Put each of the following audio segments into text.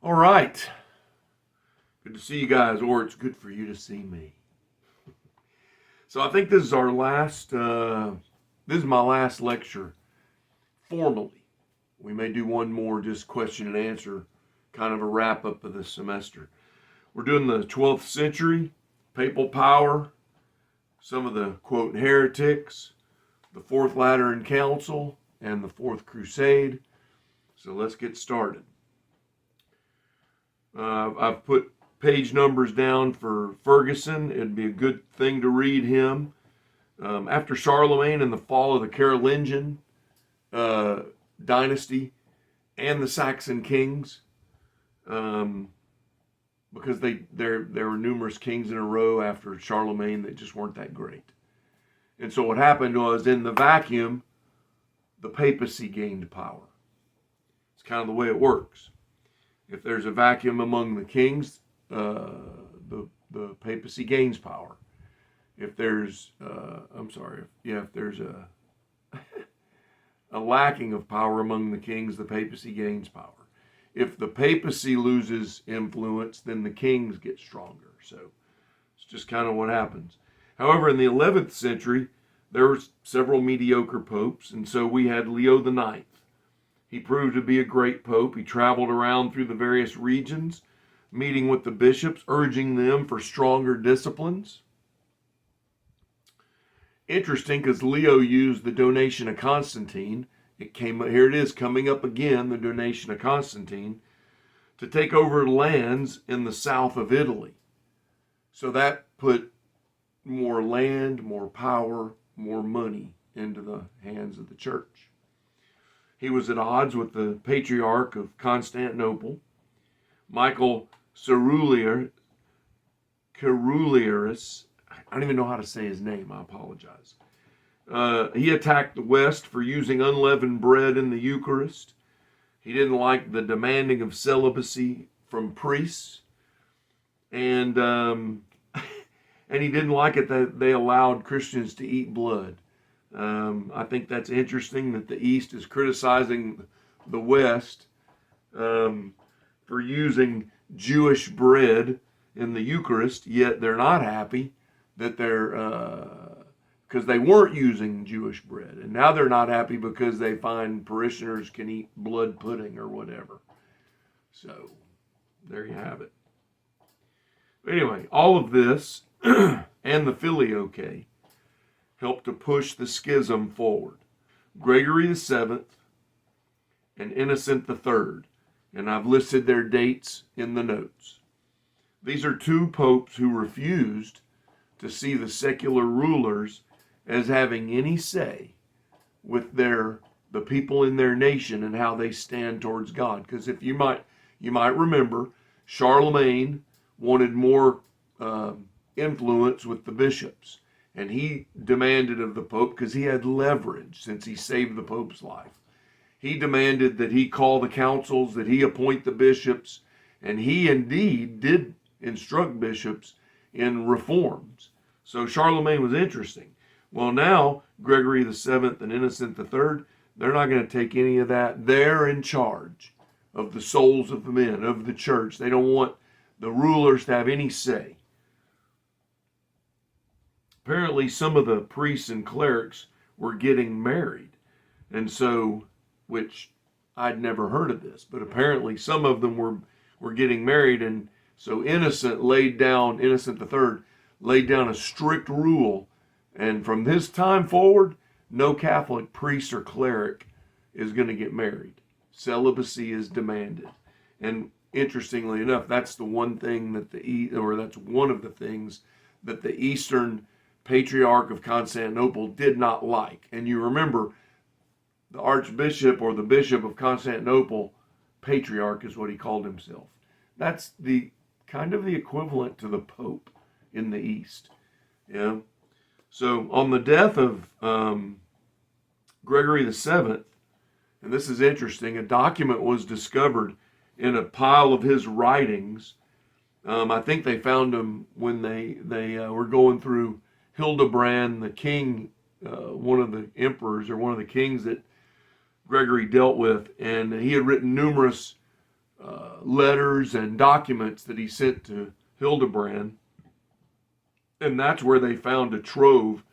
All right. Good to see you guys, or it's good for you to see me. So I think this is our last, this is my last lecture formally. We may do one more just question and answer, kind of a wrap up of this semester. We're doing the 12th century, papal power, some of the, quote, heretics, the Fourth Lateran Council, and the Fourth Crusade. So let's get started. I've put page numbers down for Ferguson. It'd be a good thing to read him. After Charlemagne and the fall of the Carolingian dynasty and the Saxon kings, because there were numerous kings in a row after Charlemagne that just weren't that great. And so what happened was, in the vacuum, the papacy gained power. It's kind of the way it works. If there's a vacuum among the kings, the papacy gains power. If there's, if there's a lacking of power among the kings, the papacy gains power. If the papacy loses influence, then the kings get stronger. So it's just kind of what happens. However, in the 11th century, there were several mediocre popes, and so we had Leo IX. He proved to be a great pope. He traveled around through the various regions, meeting with the bishops, urging them for stronger disciplines. Interesting, because Leo used the donation of Constantine. Here it is coming up again, the donation of Constantine, to take over lands in the south of Italy. So that put more land, more power, more money into the hands of the church. He was at odds with the Patriarch of Constantinople, Michael Cerullius. I don't even know how to say his name. I apologize. He attacked the West for using unleavened bread in the Eucharist. He didn't like the demanding of celibacy from priests. And he didn't like it that they allowed Christians to eat blood. I think that's interesting that the East is criticizing the West for using Jewish bread in the Eucharist, yet they're not happy that because they weren't using Jewish bread. And now they're not happy because they find parishioners can eat blood pudding or whatever. So there you have it. But anyway, all of this and the Filioque helped to push the schism forward. Gregory VII and Innocent III, and I've listed their dates in the notes. These are two popes who refused to see the secular rulers as having any say with the people in their nation and how they stand towards God. Because if you might remember, Charlemagne wanted more influence with the bishops. And he demanded of the Pope, because he had leverage since he saved the Pope's life. He demanded that he call the councils, that he appoint the bishops, and he indeed did instruct bishops in reforms. So Charlemagne was interesting. Well, now Gregory VII and Innocent III, they're not going to take any of that. They're in charge of the souls of the men, of the church. They don't want the rulers to have any say. Apparently, some of the priests and clerics were getting married. And so, which I'd never heard of this, but apparently some of them were getting married. And so Innocent III laid down a strict rule. And from this time forward, no Catholic priest or cleric is going to get married. Celibacy is demanded. And interestingly enough, that's the one thing that's one of the things that the Eastern Patriarch of Constantinople did not like. And you remember, the Archbishop or the Bishop of Constantinople, Patriarch is what he called himself. That's the kind of the equivalent to the Pope in the East. Yeah. So on the death of Gregory VII, and this is interesting, a document was discovered in a pile of his writings. I think they found them when they were going through Hildebrand, the king, one of the emperors or one of the kings that Gregory dealt with, and he had written numerous letters and documents that he sent to Hildebrand. And that's where they found a trove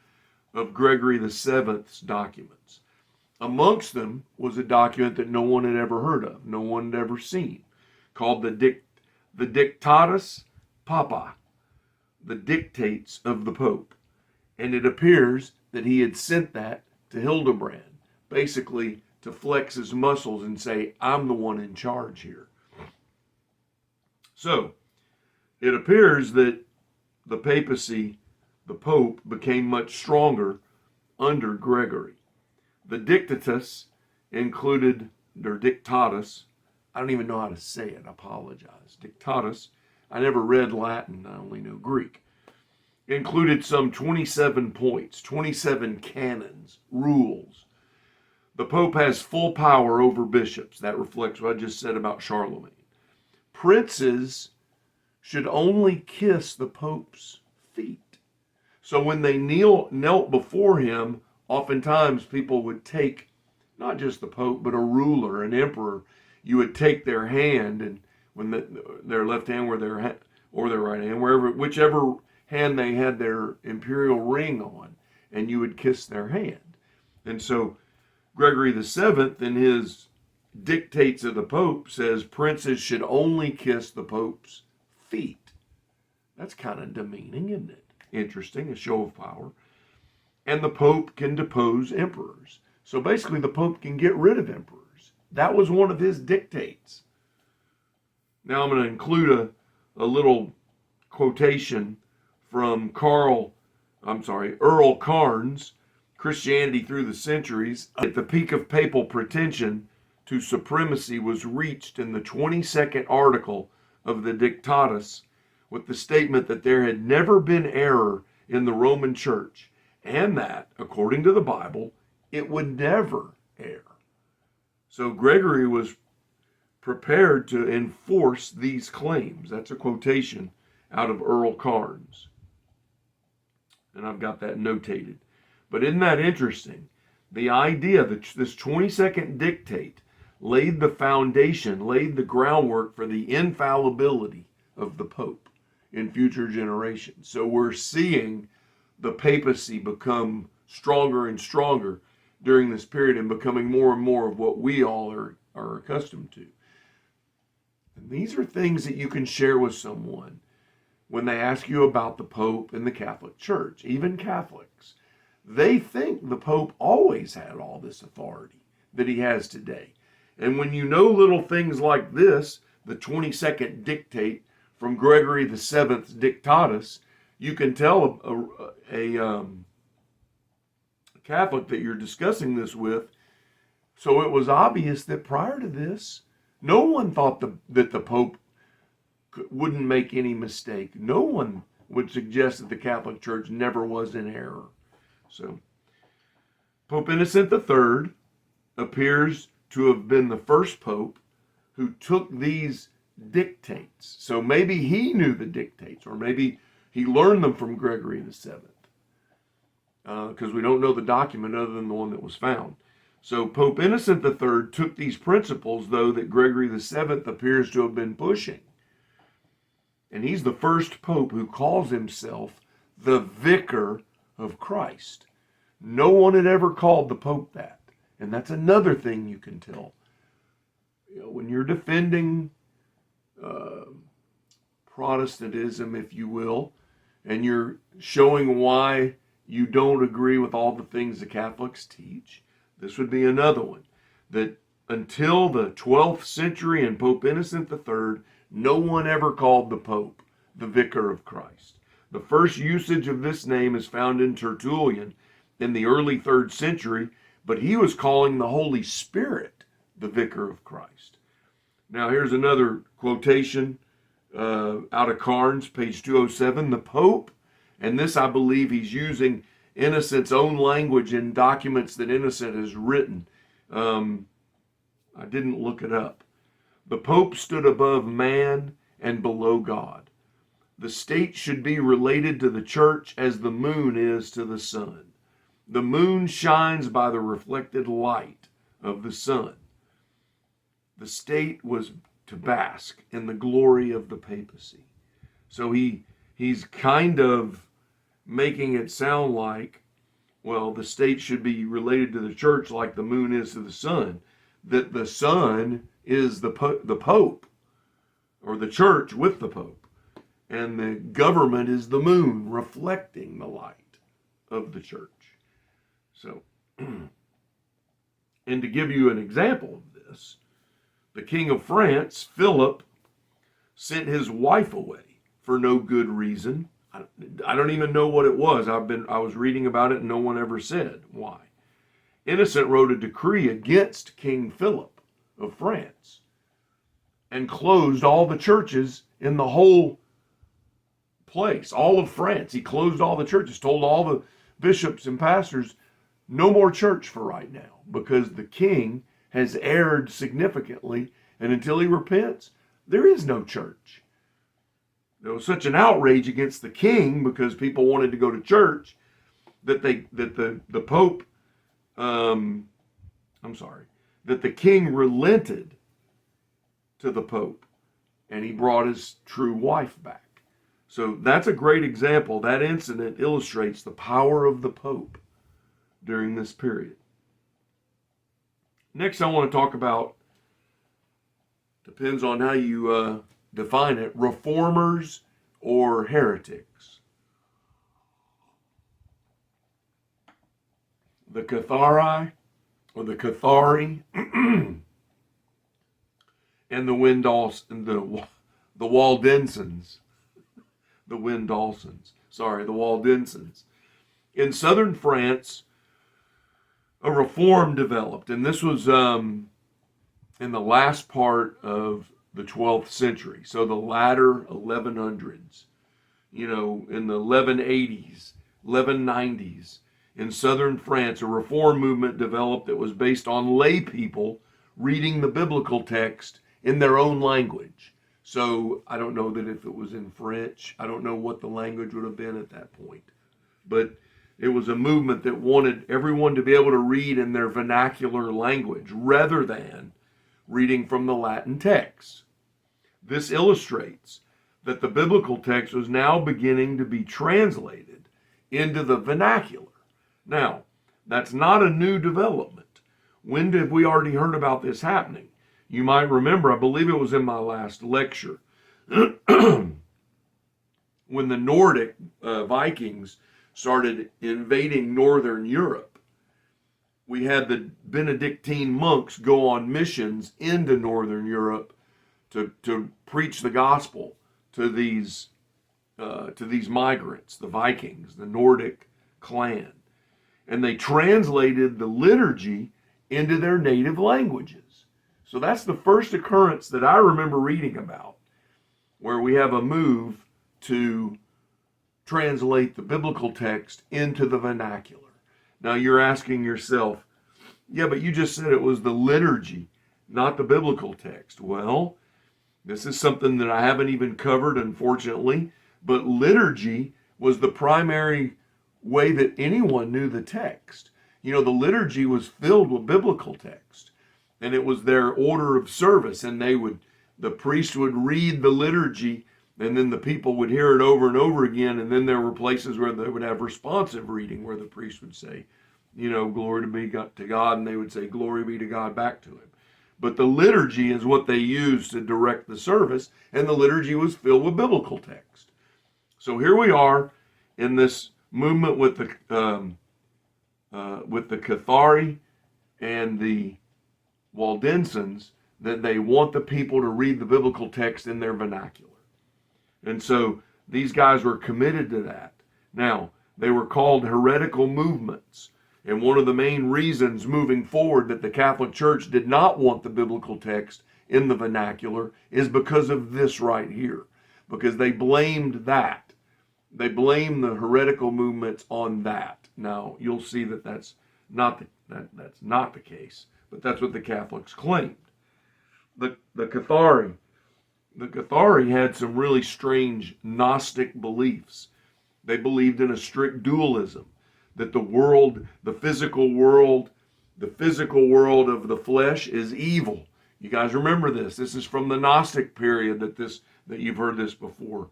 of Gregory VII's documents. Amongst them was a document that no one had ever heard of, no one had ever seen, called the Dictatus Papae, the dictates of the Pope. And it appears that he had sent that to Hildebrand, basically to flex his muscles and say, I'm the one in charge here. So, it appears that the papacy, the Pope, became much stronger under Gregory. The Dictatus included, or Dictatus, I don't even know how to say it, I apologize. Dictatus, I never read Latin, I only know Greek. Included some 27 points, 27 canons, rules. The Pope has full power over bishops. That reflects what I just said about Charlemagne. Princes should only kiss the Pope's feet. So when they knelt before him, oftentimes people would take, not just the Pope, but a ruler, an emperor, you would take their hand, and when their left hand or their right hand, whichever hand they had their imperial ring on, and you would kiss their hand. And so Gregory VII, in his Dictates of the Pope, says princes should only kiss the Pope's feet. That's kind of demeaning, isn't it? Interesting, a show of power. And the Pope can depose emperors. So basically the Pope can get rid of emperors. That was one of his dictates. Now I'm going to include a little quotation from Earl Cairns, Christianity Through the Centuries. At the peak of papal pretension to supremacy was reached in the 22nd article of the Dictatus, with the statement that there had never been error in the Roman Church, and that, according to the Bible, it would never err. So Gregory was prepared to enforce these claims. That's a quotation out of Earl Cairns. And I've got that notated. But isn't that interesting? The idea that this 22nd dictate laid the foundation, laid the groundwork for the infallibility of the Pope in future generations. So we're seeing the papacy become stronger and stronger during this period and becoming more and more of what we all are accustomed to. And these are things that you can share with someone when they ask you about the Pope and the Catholic Church, even Catholics. They think the Pope always had all this authority that he has today. And when you know little things like this, the 22nd dictate from Gregory VII's Dictatus, you can tell a Catholic that you're discussing this with. So it was obvious that prior to this, no one thought that the Pope wouldn't make any mistake. No one would suggest that the Catholic Church never was in error. So Pope Innocent III appears to have been the first pope who took these dictates. So maybe he knew the dictates, or maybe he learned them from Gregory VII, because we don't know the document other than the one that was found. So Pope Innocent III took these principles, though, that Gregory VII appears to have been pushing. And he's the first pope who calls himself the Vicar of Christ. No one had ever called the Pope that. And that's another thing you can tell. You know, when you're defending Protestantism, if you will, and you're showing why you don't agree with all the things the Catholics teach, this would be another one. That until the 12th century and Pope Innocent III, no one ever called the Pope the Vicar of Christ. The first usage of this name is found in Tertullian in the early 3rd century, but he was calling the Holy Spirit the Vicar of Christ. Now here's another quotation out of Cairns, page 207. The Pope, and this I believe he's using Innocent's own language in documents that Innocent has written. I didn't look it up. The Pope stood above man and below God. The state should be related to the church as the moon is to the sun. The moon shines by the reflected light of the sun. The state was to bask in the glory of the papacy. So he's kind of making it sound like, well, the state should be related to the church like the moon is to the sun, that the sun is the Pope, or the church with the Pope, and the government is the moon reflecting the light of the church. So, and to give you an example of this, the King of France, Philip, sent his wife away for no good reason. I don't even know what it was. I was reading about it and no one ever said why. Innocent wrote a decree against King Philip of France and closed all the churches in the whole place, all of France. He closed all the churches, told all the bishops and pastors, no more church for right now, because the king has erred significantly, and until he repents, there is no church. There was such an outrage against the king because people wanted to go to church that the Pope, that the king relented to the Pope, and he brought his true wife back. So that's a great example. That incident illustrates the power of the Pope during this period. Next, I want to talk about, depends on how you define it, reformers or heretics. The Cathari, or the Cathari, and the Waldensians. The Waldensians. In southern France, a reform developed, and this was in the last part of the 12th century, so the latter 1100s, in the 1180s, 1190s, in southern France, a reform movement developed that was based on lay people reading the biblical text in their own language. So I don't know that if it was in French, I don't know what the language would have been at that point, but it was a movement that wanted everyone to be able to read in their vernacular language rather than reading from the Latin text. This illustrates that the biblical text was now beginning to be translated into the vernacular. Now, that's not a new development. When did we already heard about this happening? You might remember, I believe it was in my last lecture, when the Nordic Vikings started invading northern Europe. We had the Benedictine monks go on missions into northern Europe to preach the gospel to these migrants, the Vikings, the Nordic clan. And they translated the liturgy into their native languages. So that's the first occurrence that I remember reading about, where we have a move to translate the biblical text into the vernacular. Now you're asking yourself, yeah, but you just said it was the liturgy, not the biblical text. Well, this is something that I haven't even covered, unfortunately, but liturgy was the primary way that anyone knew the text. The liturgy was filled with biblical text, and it was their order of service, and the priest would read the liturgy, and then the people would hear it over and over again, and then there were places where they would have responsive reading, where the priest would say, glory be to God, and they would say, glory be to God back to him. But the liturgy is what they used to direct the service, and the liturgy was filled with biblical text. So here we are in this movement with the Cathari and the Waldensians, that they want the people to read the biblical text in their vernacular. And so these guys were committed to that. Now, they were called heretical movements. And one of the main reasons moving forward that the Catholic Church did not want the biblical text in the vernacular is because of this right here. Because they blamed that. They blamed the heretical movements on that. Now, you'll see that that's not the case. But that's what the Catholics claimed. The Cathari had some really strange Gnostic beliefs. They believed in a strict dualism, that the physical world of the flesh is evil, You guys remember this. This is from the Gnostic period that you've heard this before.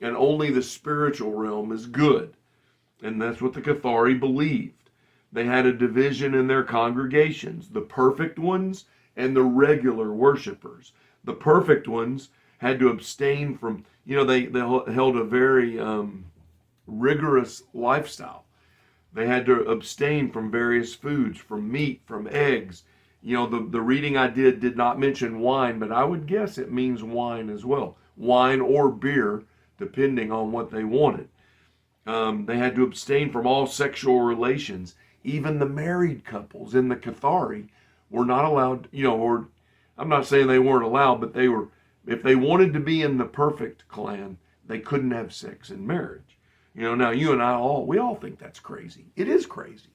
And only the spiritual realm is good. And that's what the Cathari believed. They had a division in their congregations, the perfect ones and the regular worshipers. The perfect ones had to abstain from, they held a very rigorous lifestyle. They had to abstain from various foods, from meat, from eggs. The reading I did not mention wine, but I would guess it means wine as well. Wine or beer, depending on what they wanted. They had to abstain from all sexual relations. Even the married couples in the Cathari were not allowed, or I'm not saying they weren't allowed, but if they wanted to be in the perfect clan, they couldn't have sex in marriage. Now you and we all think that's crazy. It is crazy.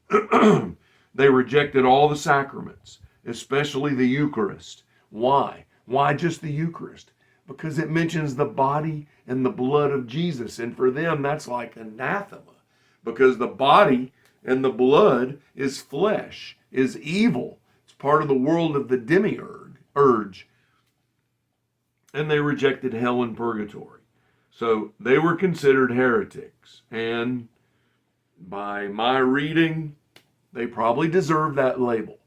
They rejected all the sacraments, especially the Eucharist. Why? Why just the Eucharist? Because it mentions the body and the blood of Jesus. And for them, that's like anathema. Because the body and the blood is flesh, is evil. It's part of the world of the demiurge. And they rejected hell and purgatory. So they were considered heretics. And by my reading, they probably deserved that label.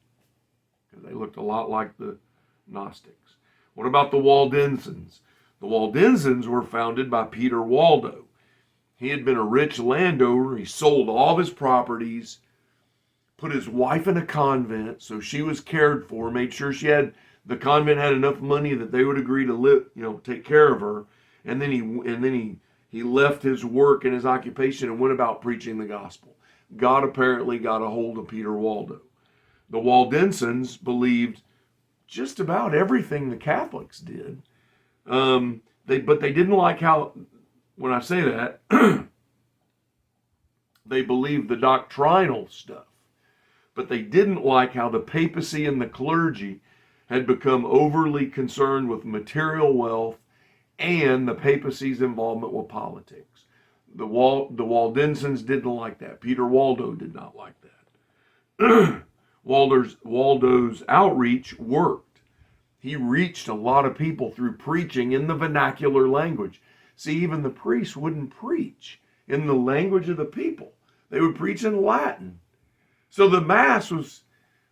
Because they looked a lot like the Gnostics. What about the Waldensians? The Waldensians were founded by Peter Waldo. He had been a rich landowner. He sold all of his properties, put his wife in a convent so she was cared for, made sure the convent had enough money that they would agree to live, take care of her. And then he left his work and his occupation and went about preaching the gospel. God apparently got a hold of Peter Waldo. The Waldensians believed just about everything the Catholics did. But they didn't like how, when I say that, they believed the doctrinal stuff. But they didn't like how the papacy and the clergy had become overly concerned with material wealth and the papacy's involvement with politics. The Waldensians didn't like that. Peter Waldo did not like that. Waldo's outreach worked. He reached a lot of people through preaching in the vernacular language. See, even the priests wouldn't preach in the language of the people. They would preach in Latin. So the Mass was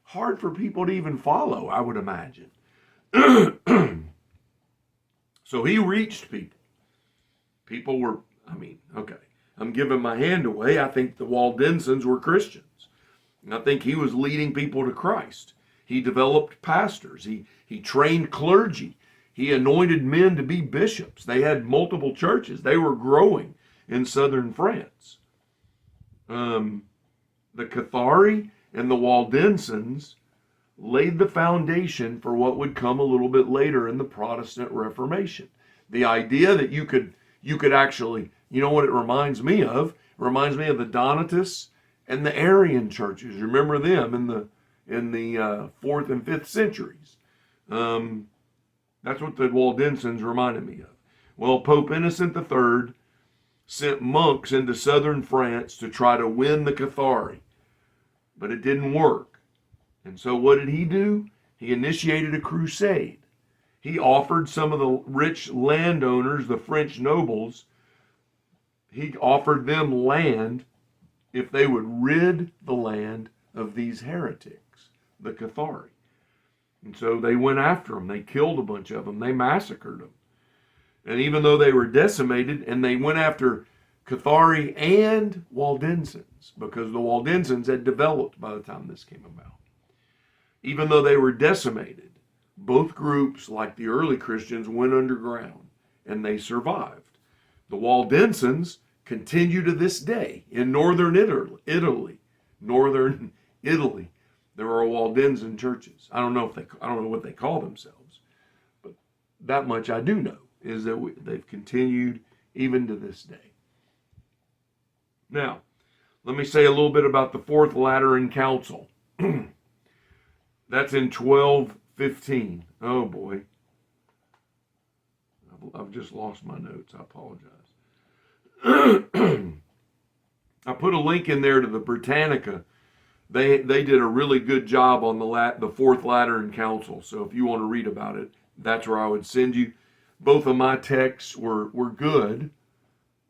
hard for people to even follow, I would imagine. So he reached people. People were, I'm giving my hand away. I think the Waldensians were Christians. And I think he was leading people to Christ. He developed pastors. He trained clergy. He anointed men to be bishops. They had multiple churches. They were growing in southern France. The Cathari and the Waldensians laid the foundation for what would come a little bit later in the Protestant Reformation. The idea that you could actually, what it reminds me of? It reminds me of the Donatists and the Arian churches. Remember them in the 4th and 5th centuries. That's what the Waldensians reminded me of. Well, Pope Innocent III sent monks into southern France to try to win the Cathari, but it didn't work. And so what did he do? He initiated a crusade. He offered some of the rich landowners, the French nobles, he offered them land if they would rid the land of these heretics, the Cathari. And so they went after them. They killed a bunch of them. They massacred them. And even though they were decimated, and they went after Cathari and Waldensians, because the Waldensians had developed by the time this came about. Even though they were decimated, both groups, like the early Christians, went underground, and they survived. The Waldensians continue to this day in northern Italy. Northern Italy, there are Waldensian churches. I don't know what they call themselves, but that much I do know is that they've continued even to this day. Now, let me say a little bit about the Fourth Lateran Council. That's in 1215. Oh boy. I've just lost my notes. I apologize. I put a link in there to the Britannica They did a really good job on the Fourth Lateran Council. So if you want to read about it, that's where I would send you. Both of my texts were good,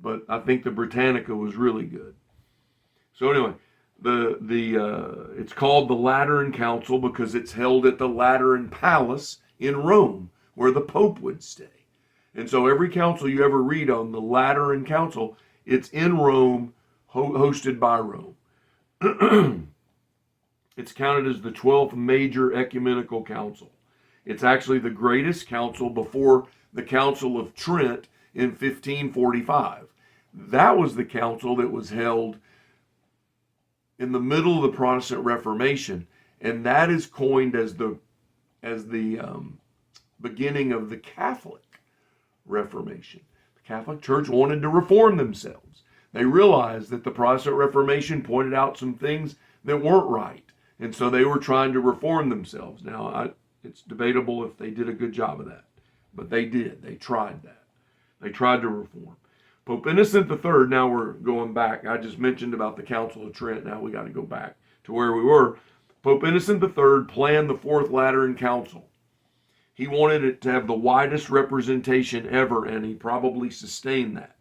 but I think the Britannica was really good. So anyway, it's called the Lateran Council because it's held at the Lateran Palace in Rome, where the Pope would stay. And so every council you ever read on, the Lateran Council, it's in Rome, hosted by Rome. It's counted as the 12th major ecumenical council. It's actually the greatest council before the Council of Trent in 1545. That was the council that was held in the middle of the Protestant Reformation, and that is coined as the beginning of the Catholic Reformation. The Catholic Church wanted to reform themselves. They realized that the Protestant Reformation pointed out some things that weren't right, and so they were trying to reform themselves. Now, it's debatable if they did a good job of that, but they did. They tried that. They tried to reform. Pope Innocent III, now we're going back. I just mentioned about the Council of Trent. Now we got to go back to where we were. Pope Innocent III planned the Fourth Lateran Council. He wanted it to have the widest representation ever, and he probably sustained that.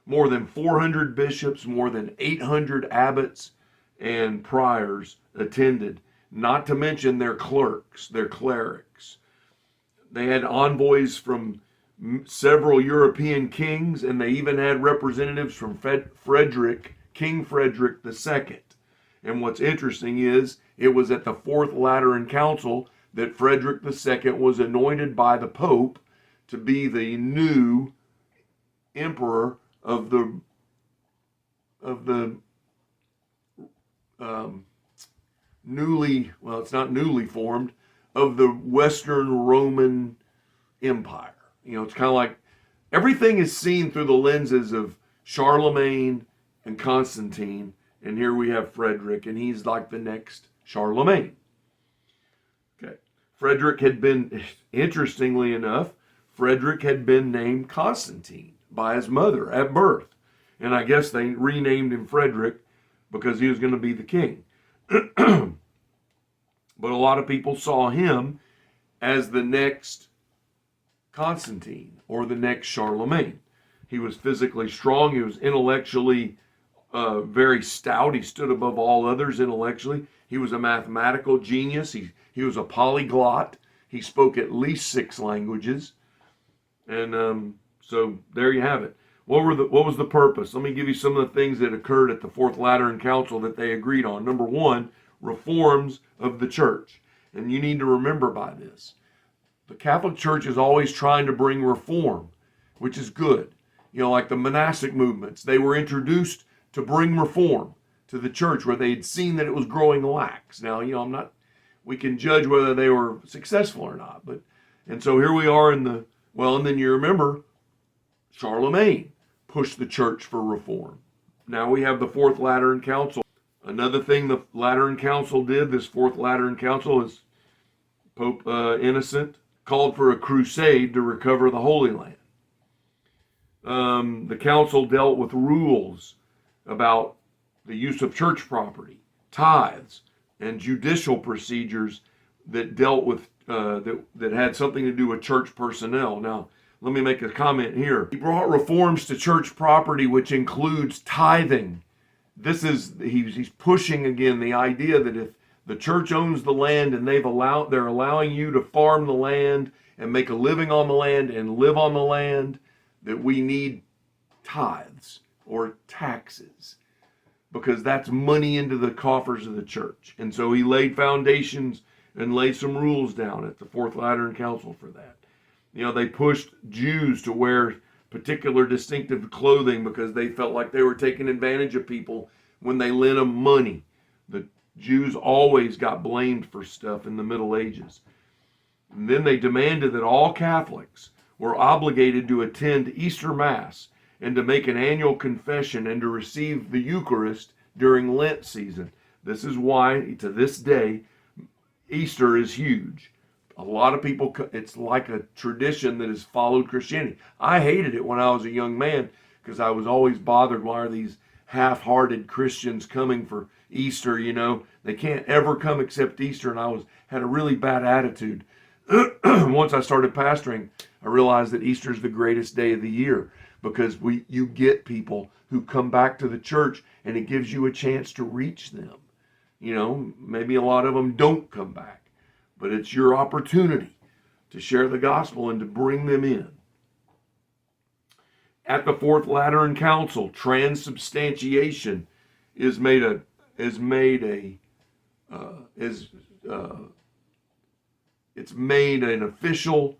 More than 400 bishops, more than 800 abbots and priors attended, not to mention their clerks, their clerics. They had envoys from several European kings, and they even had representatives from King Frederick II. And what's interesting is, it was at the Fourth Lateran Council that Frederick II was anointed by the Pope to be the new emperor of the it's not newly formed, of the Western Roman Empire. You know, it's kind of like everything is seen through the lenses of Charlemagne and Constantine, and here we have Frederick, and he's like the next Charlemagne. Okay. Interestingly enough, Frederick had been named Constantine by his mother at birth. And I guess they renamed him Frederick because he was going to be the king. But a lot of people saw him as the next Constantine or the next Charlemagne. He was physically strong. He was intellectually very stout. He stood above all others intellectually. He was a mathematical genius. He was a polyglot. He spoke at least 6 languages. And so there you have it. What was the purpose? Let me give you some of the things that occurred at the Fourth Lateran Council that they agreed on. Number 1, reforms of the church. And you need to remember by this. The Catholic Church is always trying to bring reform, which is good. You know, like the monastic movements, they were introduced to bring reform to the church where they had seen that it was growing lax. Now, you know, we can judge whether they were successful or not. And so here we are and then you remember Charlemagne pushed the church for reform. Now we have the Fourth Lateran Council. Another thing the Lateran Council did, this Fourth Lateran Council, is Pope Innocent called for a crusade to recover the Holy Land. The council dealt with rules about the use of church property, tithes, and judicial procedures that dealt with that had something to do with church personnel. Now, let me make a comment here. He brought reforms to church property, which includes tithing. He's pushing again the idea that if the church owns the land and they're allowing you to farm the land and make a living on the land and live on the land, that we need tithes or taxes, because that's money into the coffers of the church. And so he laid foundations and laid some rules down at the Fourth Lateran Council for that. You know, they pushed Jews to wear particular distinctive clothing because they felt like they were taking advantage of people when they lent them money. The Jews always got blamed for stuff in the Middle Ages. And then they demanded that all Catholics were obligated to attend Easter Mass and to make an annual confession and to receive the Eucharist during Lent season. This is why, to this day, Easter is huge. A lot of people, it's like a tradition that has followed Christianity. I hated it when I was a young man because I was always bothered, why are these half-hearted Christians coming for Easter, they can't ever come except Easter. And I had a really bad attitude. Once I started pastoring, I realized that Easter is the greatest day of the year, because you get people who come back to the church, and it gives you a chance to reach them. Maybe a lot of them don't come back, but it's your opportunity to share the gospel and to bring them in. At the Fourth Lateran Council, transubstantiation is made an official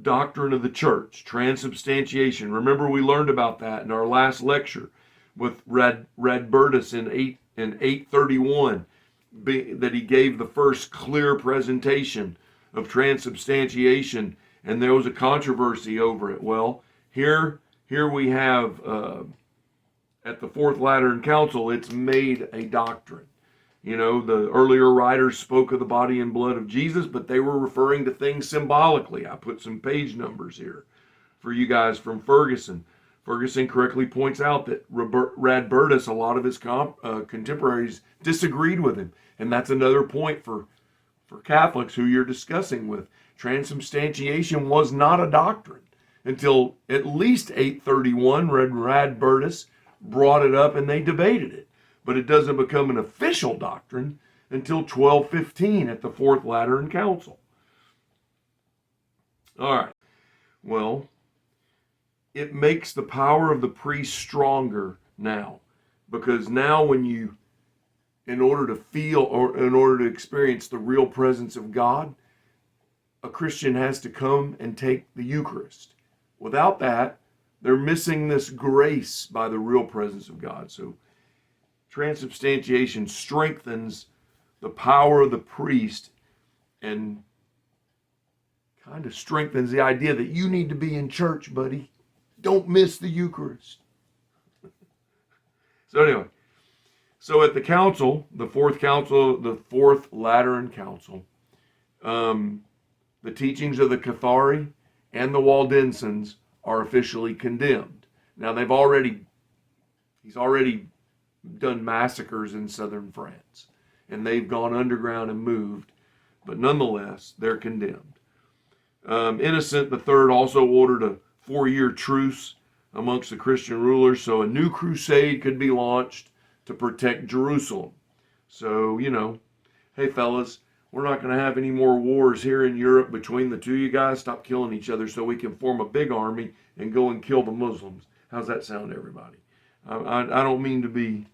doctrine of the church. Transubstantiation. Remember, we learned about that in our last lecture with Radbertus in 831, that he gave the first clear presentation of transubstantiation, and there was a controversy over it. Well, here we have at the Fourth Lateran Council, it's made a doctrine. The earlier writers spoke of the body and blood of Jesus, but they were referring to things symbolically. I put some page numbers here for you guys from Ferguson. Ferguson correctly points out that Radbertus, a lot of his contemporaries disagreed with him. And that's another point for Catholics who you're discussing with. Transubstantiation was not a doctrine until at least 831, Radbertus brought it up and they debated it. But it doesn't become an official doctrine until 1215 at the Fourth Lateran Council. All right. Well, it makes the power of the priest stronger now, because now in order to feel or in order to experience the real presence of God, a Christian has to come and take the Eucharist. Without that, they're missing this grace by the real presence of God. So transubstantiation strengthens the power of the priest and kind of strengthens the idea that you need to be in church, buddy. Don't miss the Eucharist. So anyway, so at the council, the Fourth Lateran Council, the teachings of the Cathari and the Waldensians are officially condemned. Now he's already done massacres in southern France, and they've gone underground and moved, but nonetheless, they're condemned. Innocent III also ordered a 4-year truce amongst the Christian rulers, so a new crusade could be launched to protect Jerusalem. So, hey fellas, we're not going to have any more wars here in Europe between the two of you guys. Stop killing each other so we can form a big army and go and kill the Muslims. How's that sound, everybody? I don't mean to be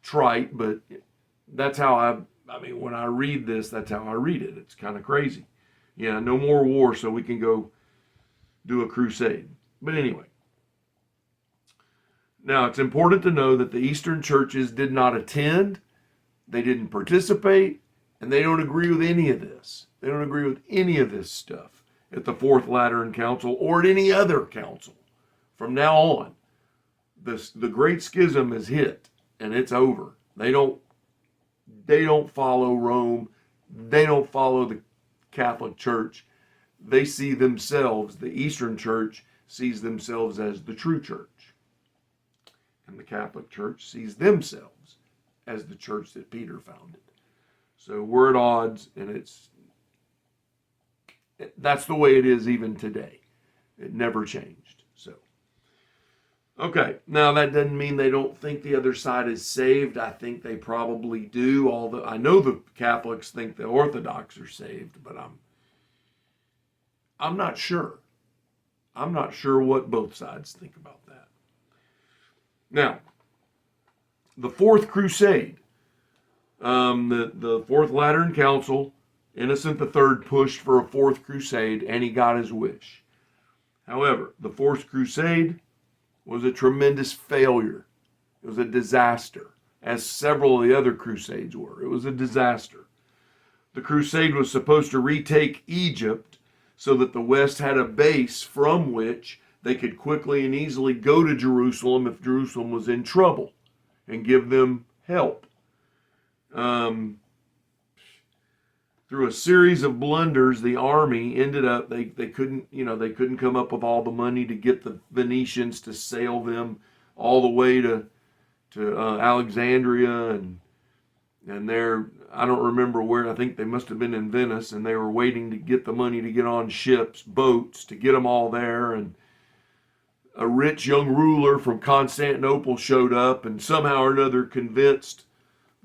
trite, but that's how when I read this, that's how I read it. It's kind of crazy. Yeah, no more war so we can go do a crusade. But anyway. Now, it's important to know that the Eastern churches did not attend, they didn't participate, and they don't agree with any of this. They don't agree with any of this stuff at the Fourth Lateran Council or at any other council. From now on, the Great Schism is hit, and it's over. They don't follow Rome. They don't follow the Catholic Church. They see themselves, the Eastern Church sees themselves as the true church. And the Catholic Church sees themselves as the church that Peter founded. So we're at odds, and that's the way it is even today. It never changed. So, okay, now that doesn't mean they don't think the other side is saved. I think they probably do. Although I know the Catholics think the Orthodox are saved, but I'm not sure. I'm not sure what both sides think about that. Now, the Fourth Crusade. The Fourth Lateran Council, Innocent III pushed for a Fourth Crusade, and he got his wish. However, the Fourth Crusade was a tremendous failure. It was a disaster, as several of the other crusades were. It was a disaster. The crusade was supposed to retake Egypt so that the West had a base from which they could quickly and easily go to Jerusalem if Jerusalem was in trouble and give them help. Through a series of blunders, the army ended up, they couldn't come up with all the money to get the Venetians to sail them all the way to Alexandria, and And I don't remember where, I think they must have been in Venice, and they were waiting to get the money to get on ships, boats, to get them all there. And a rich young ruler from Constantinople showed up and somehow or another convinced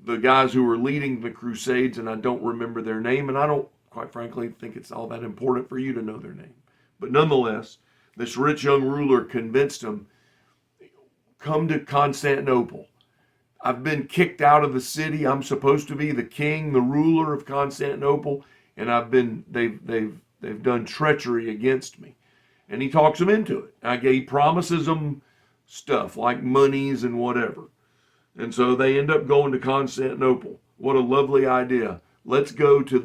the guys who were leading the Crusades, and I don't remember their name, and I don't, quite frankly, think it's all that important for you to know their name. But nonetheless, this rich young ruler convinced them, come to Constantinople. I've been kicked out of the city. I'm supposed to be the king, the ruler of Constantinople, and they've done treachery against me. And he talks them into it. He promises them stuff like monies and whatever. And so they end up going to Constantinople. What a lovely idea. Let's go to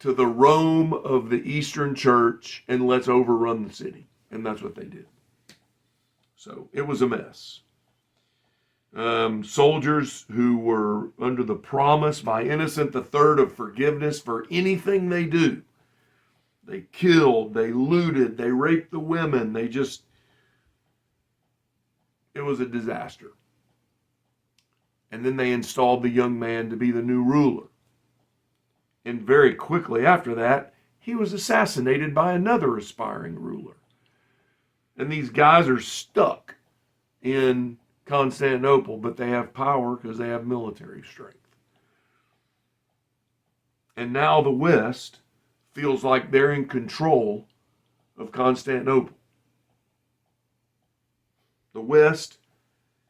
the Rome of the Eastern Church and let's overrun the city. And that's what they did. So it was a mess. Soldiers who were under the promise by Innocent III of forgiveness for anything they do. They killed, they looted, they raped the women. It was a disaster. And then they installed the young man to be the new ruler. And very quickly after that, he was assassinated by another aspiring ruler. And these guys are stuck in Constantinople, but they have power because they have military strength. And now the West feels like they're in control of Constantinople. The West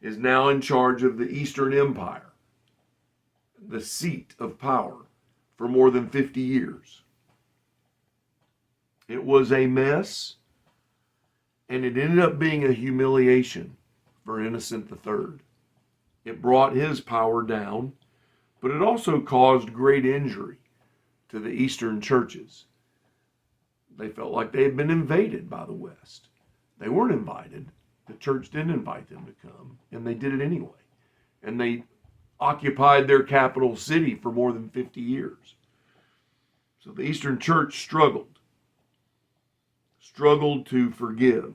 is now in charge of the Eastern Empire, the seat of power, for more than 50 years. It was a mess, and it ended up being a humiliation for Innocent III. It brought his power down, but it also caused great injury to the Eastern churches. They felt like they had been invaded by the West. They weren't invited. The church didn't invite them to come, and they did it anyway. And they occupied their capital city for more than 50 years. So the Eastern church struggled to forgive,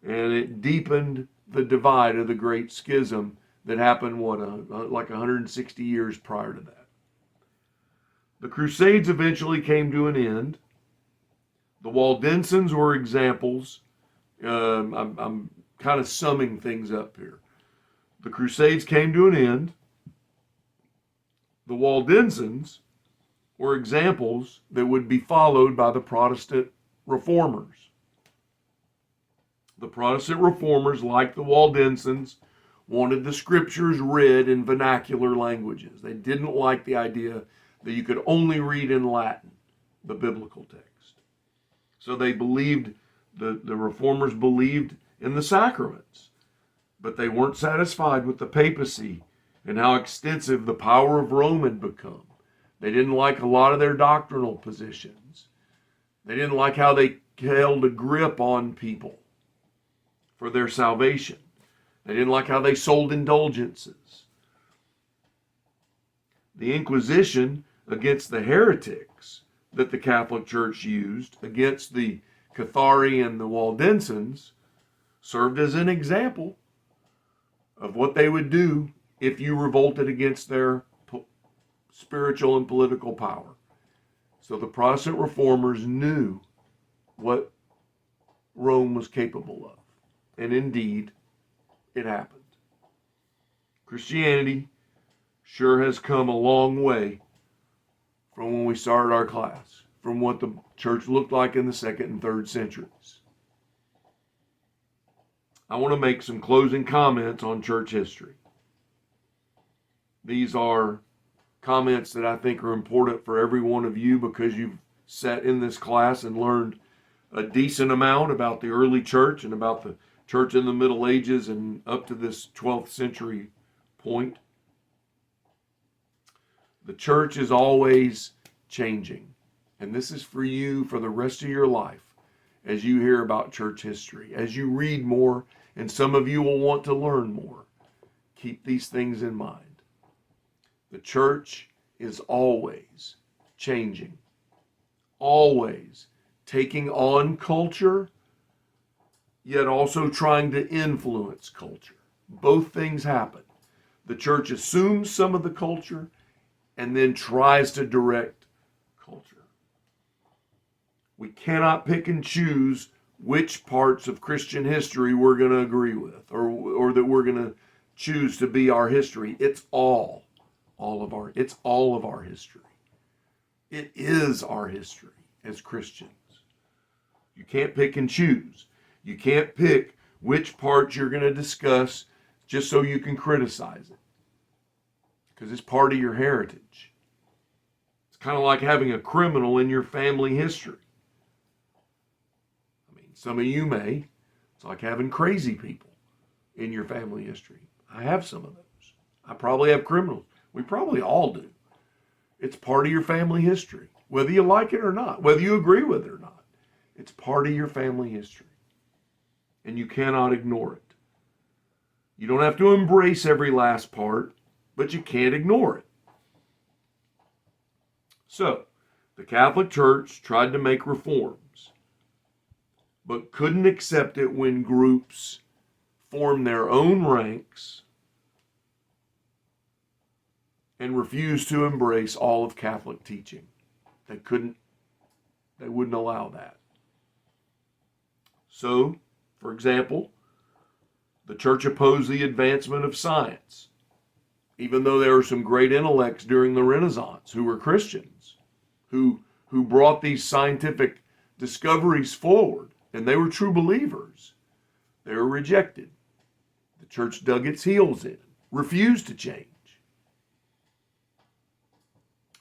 and it deepened the divide of the Great Schism that happened, like 160 years prior to that. The Crusades eventually came to an end. The Waldensians were examples. I'm kind of summing things up here. The Crusades came to an end. The Waldensians were examples that would be followed by the Protestant reformers. The Protestant reformers, like the Waldensians, wanted the scriptures read in vernacular languages. They didn't like the idea that you could only read in Latin, the biblical text. So they believed, the reformers believed in the sacraments, but they weren't satisfied with the papacy and how extensive the power of Rome had become. They didn't like a lot of their doctrinal positions. They didn't like how they held a grip on people for their salvation. They didn't like how they sold indulgences. The Inquisition against the heretics that the Catholic Church used against the Cathari and the Waldensians served as an example of what they would do if you revolted against their spiritual and political power. So the Protestant reformers knew what Rome was capable of. And indeed, it happened. Christianity sure has come a long way from when we started our class, from what the church looked like in the 2nd and 3rd centuries. I want to make some closing comments on church history. These are comments that I think are important for every one of you because you've sat in this class and learned a decent amount about the early church and about the church in the Middle Ages and up to this 12th century point. The church is always changing. And this is for you for the rest of your life as you hear about church history, as you read more, and some of you will want to learn more. Keep these things in mind. The church is always changing, always taking on culture, yet also trying to influence culture. Both things happen. the church assumes some of the culture and then tries to direct culture. We cannot pick and choose which parts of Christian history we're going to agree with or that we're going to choose to be our history. It's all of our history. It is our history as Christians. You can't pick and choose. You can't pick which parts you're going to discuss just so you can criticize it, because it's part of your heritage. It's kind of like having a criminal in your family history. I mean, some of you may. It's like having crazy people in your family history. I have some of those. I probably have criminals. We probably all do. It's part of your family history, whether you like it or not, whether you agree with it or not. It's part of your family history, and you cannot ignore it. You don't have to embrace every last part, but you can't ignore it. So, the Catholic Church tried to make reforms, but couldn't accept it when groups formed their own ranks and refused to embrace all of Catholic teaching. They wouldn't allow that. So, for example, the church opposed the advancement of science, even though there were some great intellects during the Renaissance who were Christians, who brought these scientific discoveries forward, and they were true believers. They were rejected. The church dug its heels in, refused to change.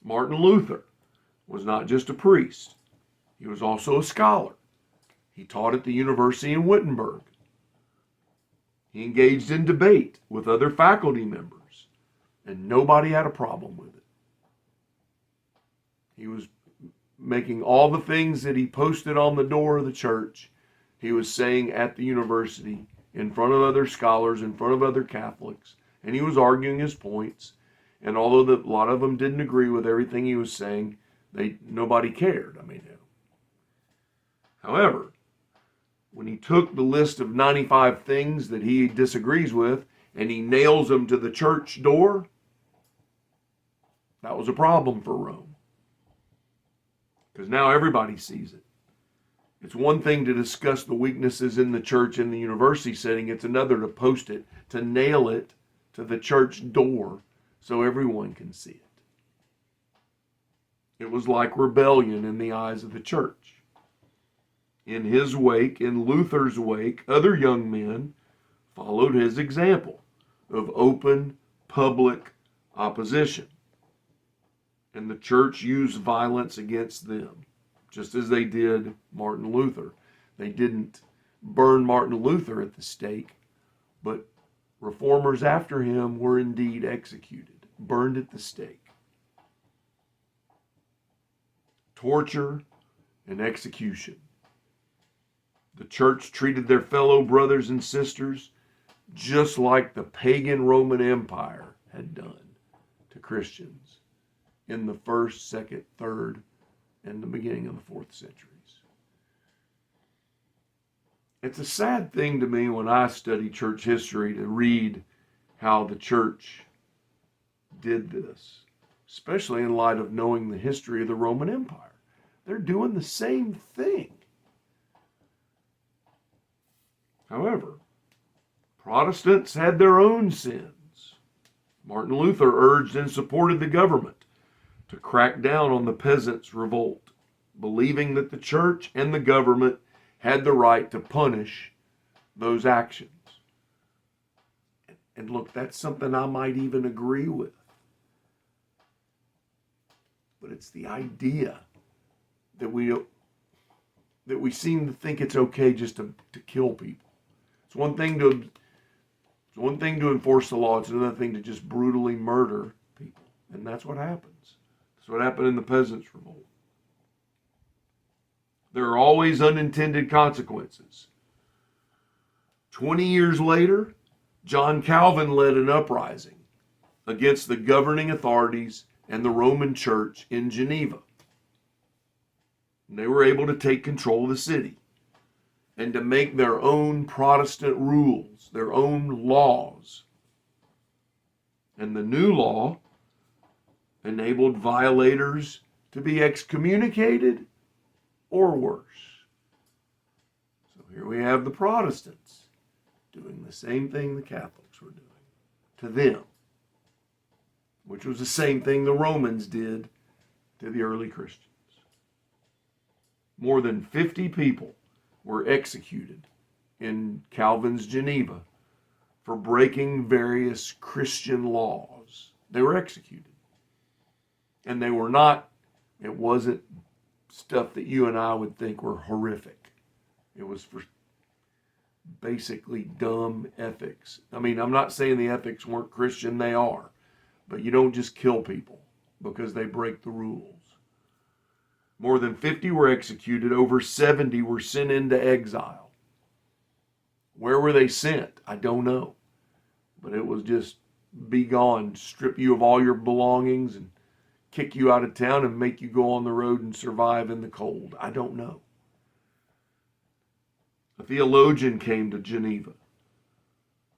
Martin Luther was not just a priest. He was also a scholar. He taught at the university in Wittenberg. He engaged in debate with other faculty members, and nobody had a problem with it. He was making all the things that he posted on the door of the church, he was saying at the university, in front of other scholars, in front of other Catholics, and he was arguing his points. And although a lot of them didn't agree with everything he was saying, nobody cared. However, when he took the list of 95 things that he disagrees with and he nails them to the church door, that was a problem for Rome. Because now everybody sees it. It's one thing to discuss the weaknesses in the church in the university setting. It's another to post it, to nail it to the church door so everyone can see it. It was like rebellion in the eyes of the church. In his wake, in Luther's wake, other young men followed his example of open, public opposition. And the church used violence against them, just as they did Martin Luther. They didn't burn Martin Luther at the stake, but reformers after him were indeed executed, burned at the stake. Torture and execution. The church treated their fellow brothers and sisters just like the pagan Roman Empire had done to Christians in the 1st, 2nd, 3rd, and the beginning of the 4th centuries. It's a sad thing to me when I study church history to read how the church did this, especially in light of knowing the history of the Roman Empire. They're doing the same thing. However, Protestants had their own sins. Martin Luther urged and supported the government to crack down on the peasants' revolt, believing that the church and the government had the right to punish those actions. And look, that's something I might even agree with. But it's the idea that we seem to think it's okay just to kill people. It's one thing to enforce the law. It's another thing to just brutally murder people. And that's what happens. That's what happened in the Peasants' Revolt. There are always unintended consequences. 20 years later, John Calvin led an uprising against the governing authorities and the Roman Church in Geneva. And they were able to take control of the city and to make their own Protestant rules, their own laws. And the new law enabled violators to be excommunicated or worse. So here we have the Protestants doing the same thing the Catholics were doing to them, which was the same thing the Romans did to the early Christians. More than 50 people were executed in Calvin's Geneva for breaking various Christian laws. They were executed. And they were not, it wasn't stuff that you and I would think were horrific. It was for basically dumb ethics. I mean, I'm not saying the ethics weren't Christian, they are. But you don't just kill people because they break the rules. More than 50 were executed, over 70 were sent into exile. Where were they sent? I don't know. But it was just be gone, strip you of all your belongings and kick you out of town and make you go on the road and survive in the cold. I don't know. A theologian came to Geneva,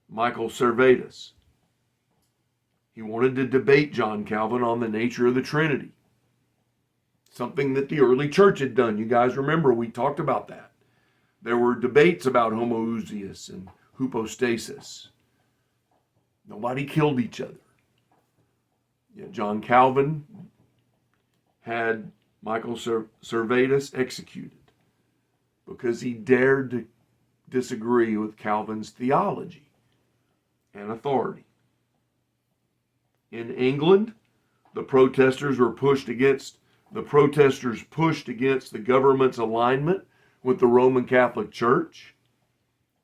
Michael Servetus. He wanted to debate John Calvin on the nature of the Trinity, something that the early church had done. You guys remember we talked about that. There were debates about homoousios and hypostasis. Nobody killed each other. Yet John Calvin had Michael Servetus executed because he dared to disagree with Calvin's theology and authority. In England, the protesters pushed against the government's alignment with the Roman Catholic Church,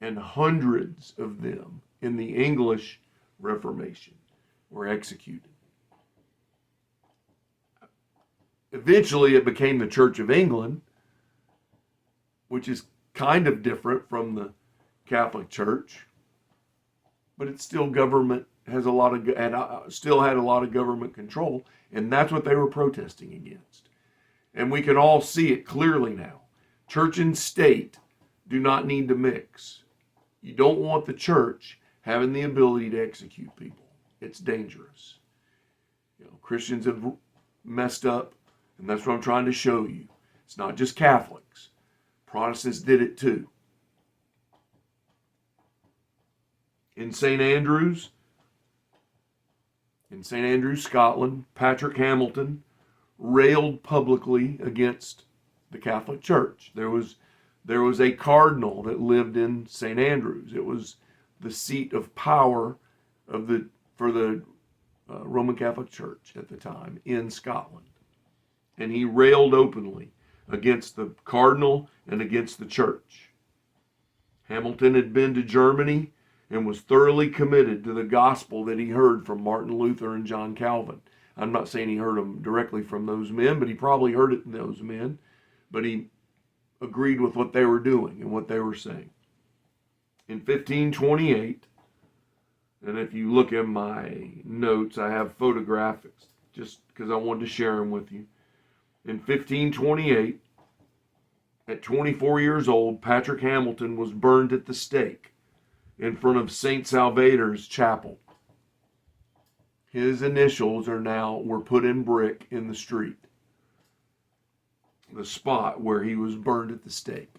and hundreds of them in the English Reformation were executed. Eventually, it became the Church of England, which is kind of different from the Catholic Church, but it's still government still had a lot of government control, and that's what they were protesting against. And we can all see it clearly now. Church and state do not need to mix. You don't want the church having the ability to execute people. It's dangerous. Christians have messed up, and that's what I'm trying to show you. It's not just Catholics. Protestants did it too. In St. Andrews, Scotland, Patrick Hamilton railed publicly against the Catholic Church. There was a cardinal that lived in St. Andrews. It was the seat of power for the Roman Catholic Church at the time in Scotland. And he railed openly against the cardinal and against the church. Hamilton had been to Germany and was thoroughly committed to the gospel that he heard from Martin Luther and John Calvin. I'm not saying he heard them directly from those men, but he probably heard it from those men. But he agreed with what they were doing and what they were saying. In 1528, and if you look in my notes, I have photographics just because I wanted to share them with you. In 1528, at 24 years old, Patrick Hamilton was burned at the stake in front of St. Salvator's chapel. His initials were put in brick in the street, the spot where he was burned at the stake.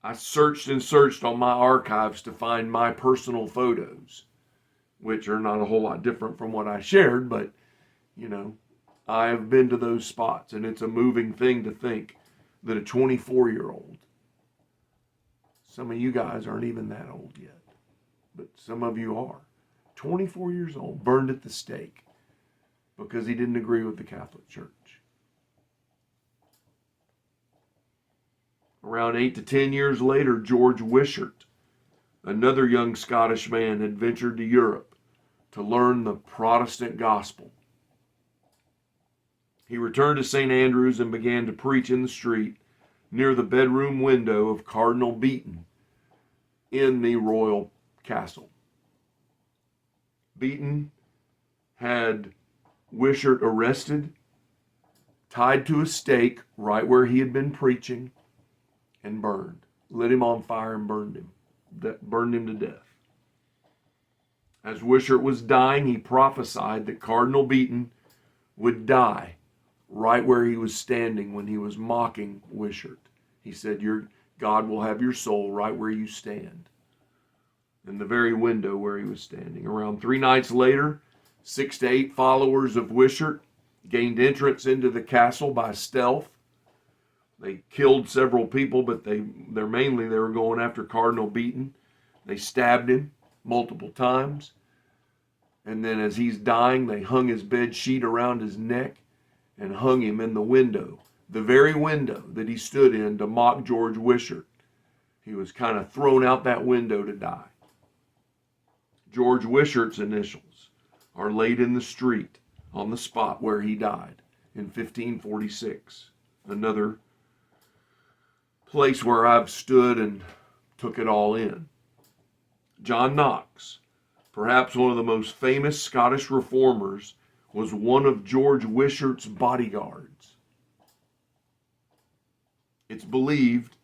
I searched and searched on my archives to find my personal photos, which are not a whole lot different from what I shared, but, I have been to those spots, and it's a moving thing to think that a 24-year-old, some of you guys aren't even that old yet, but some of you are, 24 years old, burned at the stake because he didn't agree with the Catholic Church. Around 8 to 10 years later, George Wishart, another young Scottish man, had ventured to Europe to learn the Protestant gospel. He returned to St. Andrews and began to preach in the street near the bedroom window of Cardinal Beaton in the royal castle. Beaton had Wishart arrested, tied to a stake right where he had been preaching, and burned. Lit him on fire and burned him to death. As Wishart was dying, he prophesied that Cardinal Beaton would die right where he was standing when he was mocking Wishart. He said, God will have your soul right where you stand. In the very window where he was standing. Around 3 nights later, 6 to 8 followers of Wishart gained entrance into the castle by stealth. They killed several people, but they were going after Cardinal Beaton. They stabbed him multiple times. And then as he's dying, they hung his bed sheet around his neck and hung him in the window, the very window that he stood in to mock George Wishart. He was kind of thrown out that window to die. George Wishart's initials are laid in the street on the spot where he died in 1546. Another place where I've stood and took it all in. John Knox, perhaps one of the most famous Scottish reformers, was one of George Wishart's bodyguards. It's believed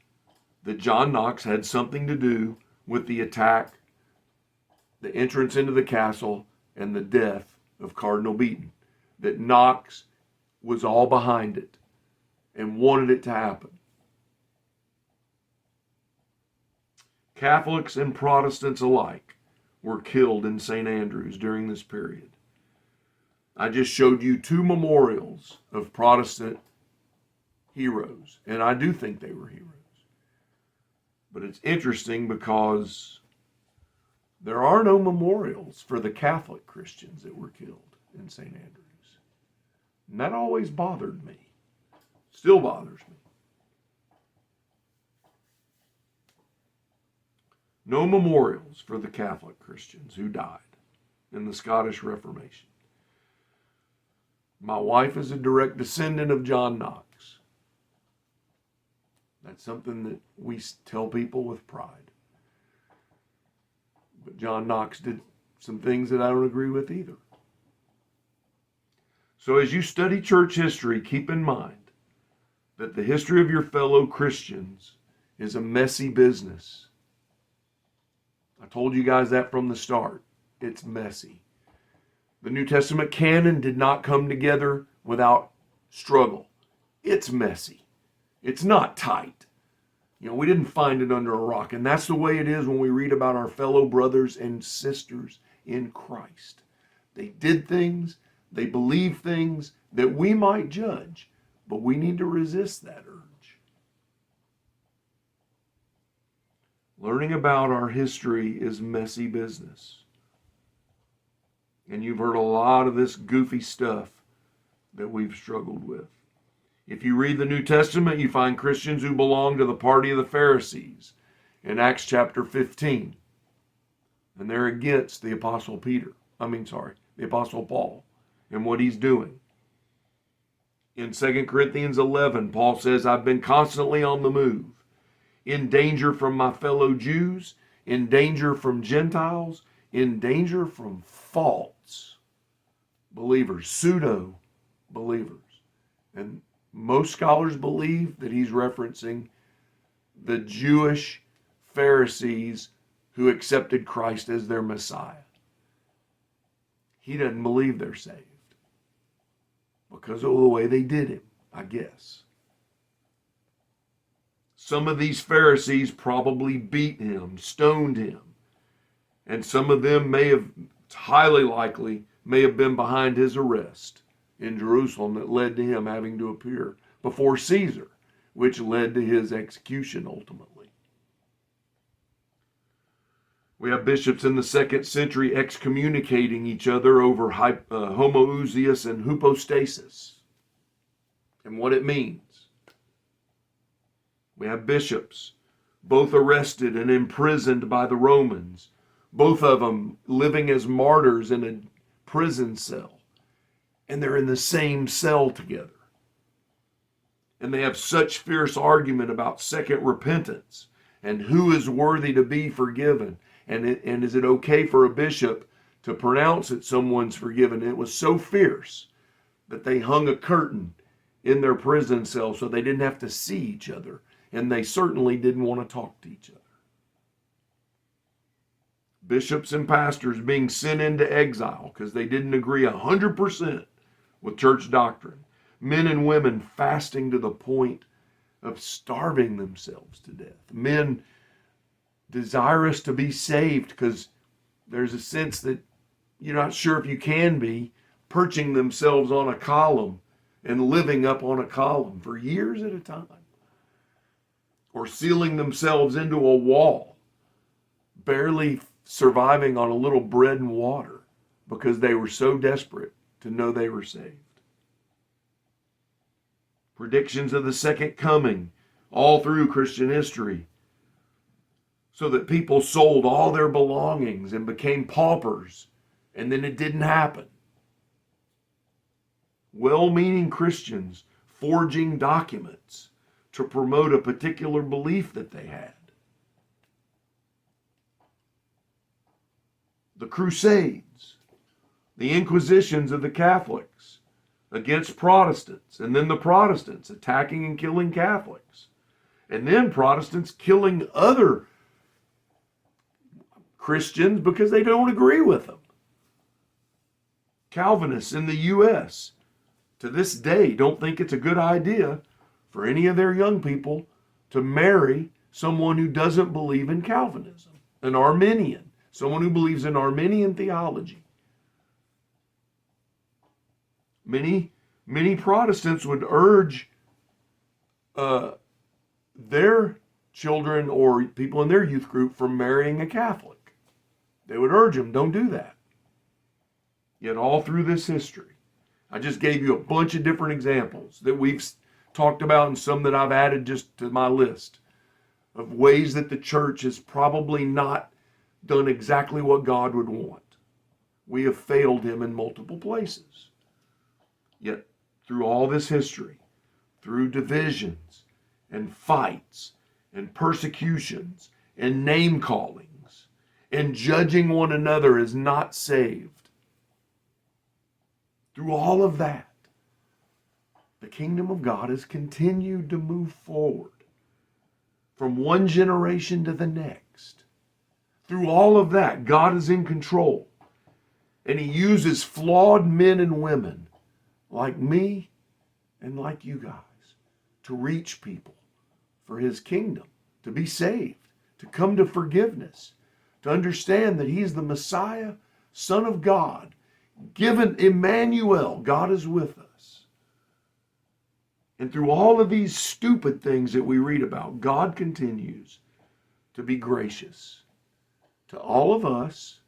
that John Knox had something to do with the attack, the entrance into the castle, and the death of Cardinal Beaton. That Knox was all behind it and wanted it to happen. Catholics and Protestants alike were killed in St. Andrews during this period. I just showed you 2 memorials of Protestant heroes, and I do think they were heroes. But it's interesting because there are no memorials for the Catholic Christians that were killed in St. Andrews. And that always bothered me. Still bothers me. No memorials for the Catholic Christians who died in the Scottish Reformation. My wife is a direct descendant of John Knox. That's something that we tell people with pride. But John Knox did some things that I don't agree with either. So as you study church history, keep in mind that the history of your fellow Christians is a messy business. I told you guys that from the start. It's messy. The New Testament canon did not come together without struggle. It's messy. It's not tight. We didn't find it under a rock. And that's the way it is when we read about our fellow brothers and sisters in Christ. They did things, they believed things that we might judge, but we need to resist that urge. Learning about our history is messy business. And you've heard a lot of this goofy stuff that we've struggled with. If you read the New Testament, you find Christians who belong to the party of the Pharisees in Acts chapter 15. And they're against the Apostle the Apostle Paul and what he's doing. In 2 Corinthians 11, Paul says, I've been constantly on the move, in danger from my fellow Jews, in danger from Gentiles, in danger from false believers, pseudo-believers. And most scholars believe that he's referencing the Jewish Pharisees who accepted Christ as their Messiah. He doesn't believe they're saved because of the way they did him, I guess. Some of these Pharisees probably beat him, stoned him, and some of them highly likely, may have been behind his arrest in Jerusalem that led to him having to appear before Caesar, which led to his execution ultimately. We have bishops in the 2nd century excommunicating each other over homoousios and hypostasis and what it means. We have bishops both arrested and imprisoned by the Romans, both of them living as martyrs in a prison cell. And they're in the same cell together. And they have such fierce argument about second repentance and who is worthy to be forgiven. And is it okay for a bishop to pronounce that someone's forgiven? And it was so fierce that they hung a curtain in their prison cell so they didn't have to see each other. And they certainly didn't want to talk to each other. bishops and pastors being sent into exile because they didn't agree 100% with church doctrine, men and women fasting to the point of starving themselves to death, men desirous to be saved because there's a sense that you're not sure if you can be, perching themselves on a column and living up on a column for years at a time, or sealing themselves into a wall, barely surviving on a little bread and water because they were so desperate to know they were saved. Predictions of the second coming all through Christian history, so that people sold all their belongings and became paupers, and then it didn't happen. Well-meaning Christians forging documents to promote a particular belief that they had. The Crusades, the Inquisitions of the Catholics against Protestants, and then the Protestants attacking and killing Catholics, and then Protestants killing other Christians because they don't agree with them. Calvinists in the U.S. to this day don't think it's a good idea for any of their young people to marry someone who doesn't believe in Calvinism, an Arminian, someone who believes in Arminian theology. Many Protestants would urge their children or people in their youth group from marrying a Catholic. They would urge them, don't do that. Yet all through this history, I just gave you a bunch of different examples that we've talked about and some that I've added just to my list of ways that the church has probably not done exactly what God would want. We have failed him in multiple places. Yet through all this history, through divisions and fights and persecutions and name callings and judging one another as not saved, through all of that, the kingdom of God has continued to move forward from one generation to the next. Through all of that, God is in control. And he uses flawed men and women like me and like you guys to reach people for his kingdom, to be saved, to come to forgiveness, to understand that he's the Messiah, Son of God, given Emmanuel, God is with us. And through all of these stupid things that we read about, God continues to be gracious to all of us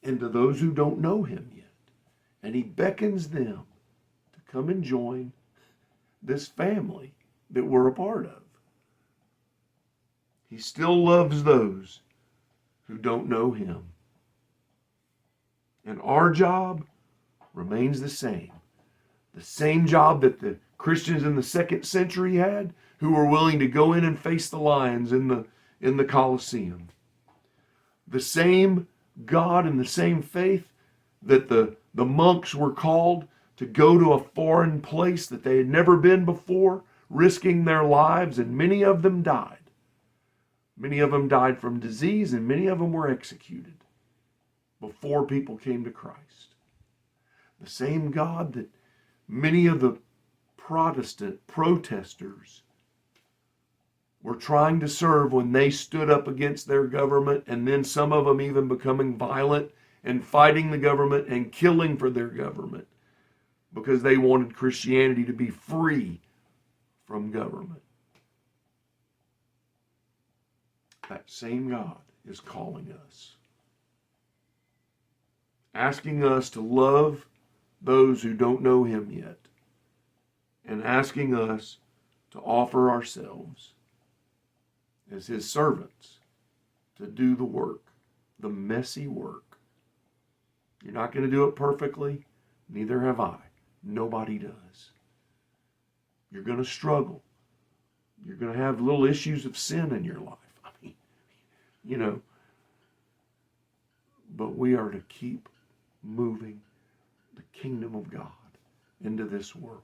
and to those who don't know him yet. And he beckons them to come and join this family that we're a part of. He still loves those who don't know him. And our job remains the same. The same job that the Christians in the 2nd century had, who were willing to go in and face the lions in the Colosseum. The same God and the same faith that the monks were called to go to a foreign place that they had never been before, risking their lives, and many of them died. Many of them died from disease, and many of them were executed before people came to Christ. The same God that many of the Protestant protesters were trying to serve when they stood up against their government, and then some of them even becoming violent and fighting the government and killing for their government because they wanted Christianity to be free from government. That same God is calling us, asking us to love those who don't know him yet, and asking us to offer ourselves as his servants to do the work, the messy work. You're not going to do it perfectly, neither have I. Nobody does. You're going to struggle. You're going to have little issues of sin in your life. I mean, but we are to keep moving the kingdom of God into this world.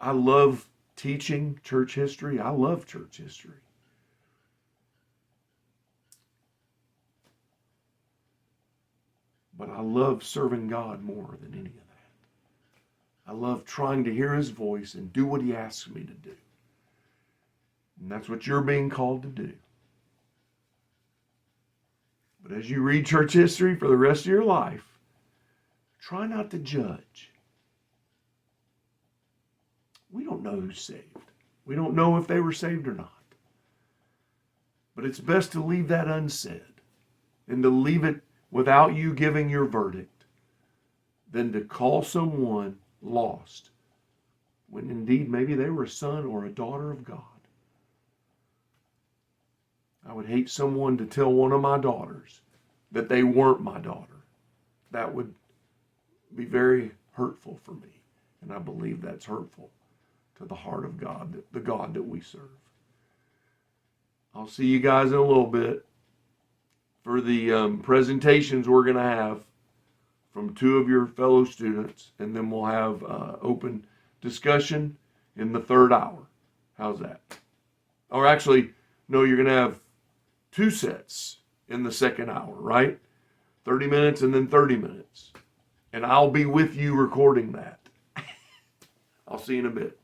I love teaching church history. I love church history. But I love serving God more than any of that. I love trying to hear his voice and do what he asks me to do. And that's what you're being called to do. But as you read church history for the rest of your life, try not to judge. We don't know who's saved. We don't know if they were saved or not. But it's best to leave that unsaid and to leave it without you giving your verdict than to call someone lost when indeed maybe they were a son or a daughter of God. I would hate someone to tell one of my daughters that they weren't my daughter. That would be very hurtful for me. And I believe that's hurtful to the heart of God, the God that we serve. I'll see you guys in a little bit for the presentations we're going to have from two of your fellow students, and then we'll have open discussion in the third hour. How's that? Or actually, no, you're going to have two sets in the second hour, right? 30 minutes and then 30 minutes. And I'll be with you recording that. I'll see you in a bit.